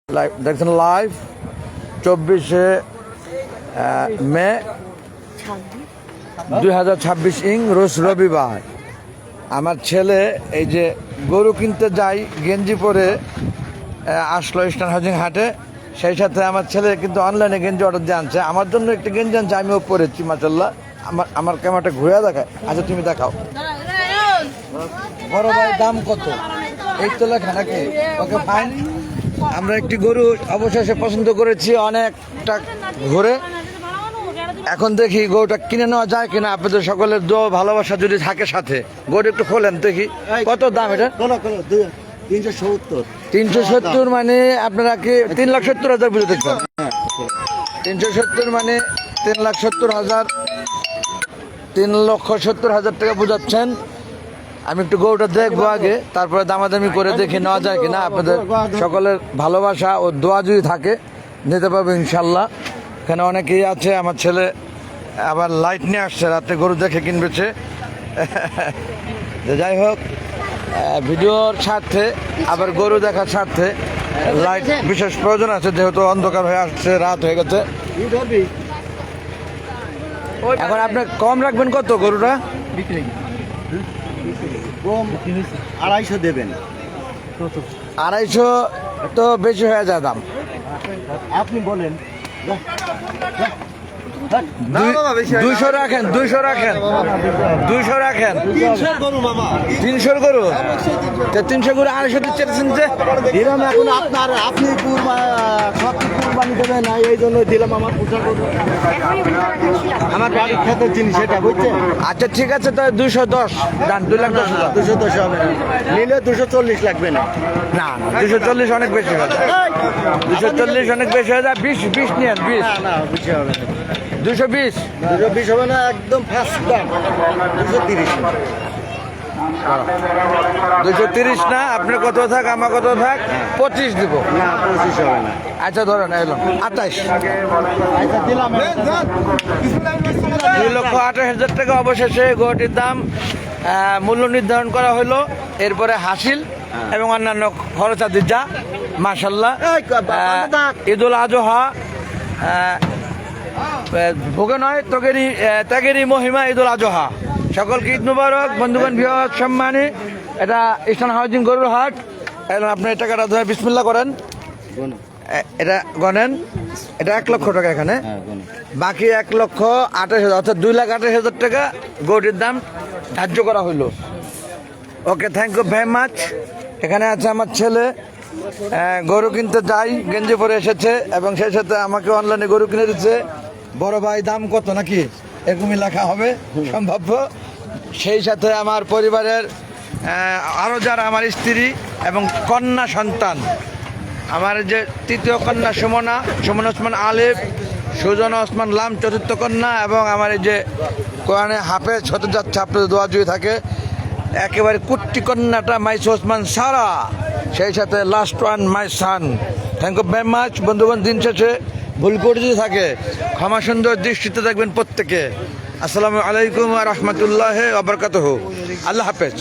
দেখছেন লাইভ 24শে মে 2026 রোজ রবিবার। আমার ছেলে এই যে গরু কিনতে যাই গেঞ্জি পরে আসলো ইস্টার্ন হাউজিং হাটে। সেই সাথে আমার ছেলে কিন্তু অনলাইনে গেঞ্জি অর্ডার দিয়ে আনছে, আমার জন্য একটা গেঞ্জি আনছে, আমিও পরেছি মাশাআল্লাহ। আমার ক্যামেরাটা ঘুরে দেখায়। আচ্ছা তুমি দেখাও বড় ভাই, দাম কত? এই তো লেখা নাকি? Okay fine. আমরা একটি গরু অবশেষে পছন্দ করেছি অনেকটা ঘুরে। এখন দেখি গরুটা কিনে নেওয়া যায় কিনা। আপনাদের সকলের দোয়া ভালোবাসা যদি থাকে সাথে। গরু একটু খোলেন দেখি কত দাম এটা। 370 মানে আপনারা কি 3,70,000 বুঝে দেখবেন? 370 মানে 3,70,000, 3,70,000 টাকা বুঝাচ্ছেন। আমি একটু গরুটা দেখবো আগে, তারপরে দামাদামি করে দেখে নেওয়া যায় কিনা। আপনাদের সকলের ভালোবাসা ও দোয়া যদি থাকে নিতে পারবো ইনশাল্লাহ। এখানে অনেকেই আছে। আমার ছেলে আবার লাইট নিয়ে আসছে, রাত্রে গরু দেখে কিনবেছে। যাই হোক, ভিডিওর স্বার্থে আবার গরু দেখার স্বার্থে লাইট বিশেষ প্রয়োজন আছে, যেহেতু অন্ধকার হয়ে আসছে, রাত হয়ে গেছে। এখন আপনি কম রাখবেন কত গরুটা? 250 দেবেন। 250 তো বেশি হয়ে যায় দাম। আপনি বলেন 200 রাখেন, 200 রাখেন, 200 রাখেন। 300 গরু, 300 গরু 250 দিচ্ছেন যে দিলাম। এখন আপনি সব কুরবানি দেবেন না, এই জন্য দিলাম। আমার বাড়ির খেতের জিনিস এটা, বুঝছেন? আচ্ছা ঠিক আছে, তাহলে 210 ডান। 2,10,000 210 হবে না, নিলে 240 লাগবে না। না 240 অনেক বেশি হয়ে যায়। 240 অনেক বেশি হয়ে যায়। 20 নিয়েন, 20। না বুঝতে হবে না। 220 220 হবে না, একদম ফার্স্ট দাম 230। 230 না, আপনার কত থাক আমার কত থাক, 25 দিব। না 25 হবে না। আচ্ছা ধরেন এলো 28। আচ্ছা দিলাম। 2,28,000 টাকা অবশেষে গরুটির দাম মূল্য নির্ধারণ করা হলো। এরপরে হাসিল এবং অন্যান্য খরচাদি যা মাশাল্লাহ। ঈদুল আজহা ভোগে নয় ত্যাগেরই মহিমা ঈদুল আজহা। সকলকে ঈদ মুবারক। বন্ধুগণ বৃহৎ সম্মানে এটা ইস্টার্ন হাউজিং গরুর হাট। এবং আপনি এই টাকাটা ধরে বিসমিল্লাহ করেন, এটা গনেন। এটা 1 লক্ষ টাকা এখানে, বাকি 1,28,000 অর্থাৎ 2,28,000 টাকা গরুটির দাম ধার্য করা হইলো। ওকে, থ্যাংক ইউ ভেরি মাচ। এখানে আছে আমার ছেলে, গরু কিনতে যাই গেঞ্জি পরে এসেছে এবং সেই সাথে আমাকে অনলাইনে গরু কিনে দিচ্ছে। বড় ভাই দাম কত নাকি এরকমই লেখা হবে সম্ভাব্য। সেই সাথে আমার পরিবারের আরও যারা আমার স্ত্রী এবং কন্যা সন্তান, আমার যে তৃতীয় কন্যা সুমনা ওসমান আলিফ, সুজন ওসমান লাম চতুর্থ কন্যা, এবং আমার এই যে কোরআনে হাফেজ হতে যাচ্ছে, আপনাদের দোয়া যদি থাকে, একেবারে কুট্টি কন্যাটা মাইস ওসমান সারা, সেই সাথে last one my son. Thank you very much. বন্ধুগণ, দিন শেষে ভুল করে যদি থাকে ক্ষমা সুন্দর দৃষ্টিতে দেখবেন প্রত্যেকে। আসসালামু আলাইকুম ওয়া রাহমাতুল্লাহি ওয়া বারাকাতুহু। আল্লাহ হাফেজ।